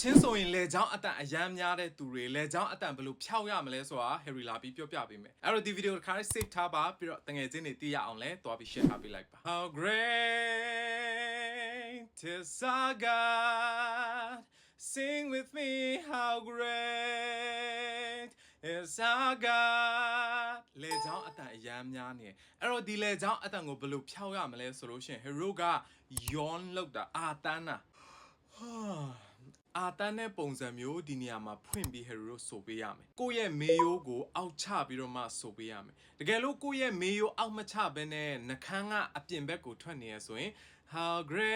ချင်းဆိုရင်လေချောင်းအတန်အရမ်းများတဲ့သူတွေလေချောင်းအတန်ဘယ်လိုဖြောက်ရမလဲဆိုတာ Harry လာပြီးပြောပြပေးမယ်အဲ့တော့ဒီဗီဒီယိုတစ်ခါလေး save ထားပါပြီးတော့တငယ်ချင်းတွေသိရအောင်လဲတွားပြီး share ထားပေးလိုက်ပါ How great is our God Sing with me how great is our God လေချောင်းအတန်အရမ်းများနေအဲ့တော့ဒီလေချောင်းအတန်ကိုဘယ်လိုဖြောက်ရမလဲဆိုလို့ရှိရင် Hero က yawn လောက်တာအာတန်းတာအာတန်းတဲ့ပုံစံမျိုးဒီနေရာမှာဖွင့်ပြီး Hero ဆိုပေးရမယ်ကိုယ့်ရဲ့မေယိုးကိုအောက်ချပြီးတော့မှဆိုပေးရမယ်တကယ်လို့ကိုယ့်ရဲ့မေယိုးအောက်မချဘဲနဲ့နှခမ်းကအပြင်ဘက်ကိုထွက်နေရဆိုရင် How great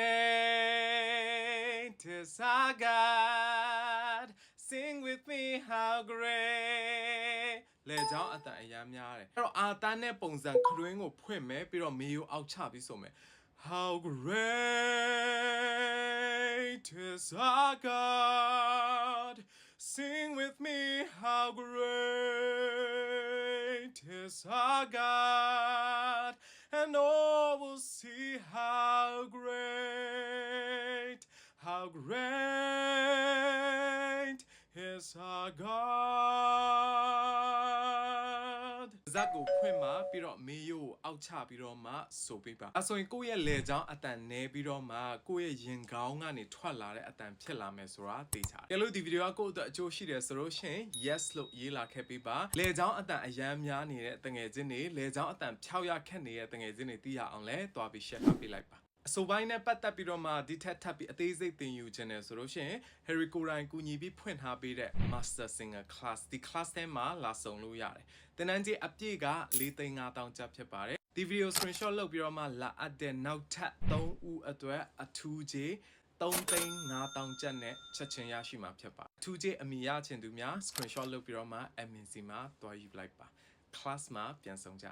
is our God Sing with me how great လေချောင်းအတန်အရမ်းများတယ်အဲ့တော့အာတန်းတဲ့ပုံစံခရွင်းကိုဖွင့်မယ်ပြီးတော့မေယိုးအောက်ချပြီးဆိုမယ်How great is our God Sing with me how great is our God And all will see how great is our God ဇက်ကိုဖွင့်မှာပြီးတော့မေယိုးအောက်ချပြီးတော့မှဆိုပေးပါအဲဆိုရင်ကိုယ့်ရဲ့လေချောင်းအတန်နဲပြီးတော့မှကိုယ့်ရဲ့ရင်ခေါင်းကနေထွက်လာတဲ့အတန်ဖြစ်လာမယ်ဆိုတာသိချာတယ်။ကဲလို့ဒီဗီဒီယိုကကိုယ့်အတွက်အကျိုးရှိတယ်ဆိုလို့ရှိရင် yes လို့ရေးလာခဲ့ပေးပါလေချောင်းအတန်အရမ်းများနေတဲ့တငယ်ချင်းတွေလေချောင်းအတန်ဖြောက်ရခက်နေတဲ့တငယ်ချင်းတွေသိရအောင်လဲတွားပြီး share ထားပေးလိုက်ပါအဆိုပိုင်းနဲ့ပတ်သက်ပြီးတော့မှဒီထက်ထပ်ပြီးအသေးစိတ်သင်ယူခြင်းနဲ့ဆိုလို့ရှိရင် Harry ကိုယ်တိုင်ကူညီပြီးဖွင့်ထားပေးတဲ့ Master Singer Class ဒီ class ထဲမှာလာဆုံလို့ရတယ်။သင်တန်းကြီးအပြည့်က4,500ကျပ်ဖြစ်ပါတယ်။ဒီဗီဒီယို screenshot လုပ်ပြီးတော့မှလာအပ်တဲ့နောက်ထပ်3ဦးအတွက်အထူးကြီး3,500ကျပ်နဲ့ချက်ချင်းရရှိမှာဖြစ်ပါတယ်။အထူးကြီးအမိရချင်သူများ screenshot လုပ်ပြီးတော့မှ admin စီမှာတွားယူလိုက်ပါ။ class မှာပြန်ဆောင်ကြ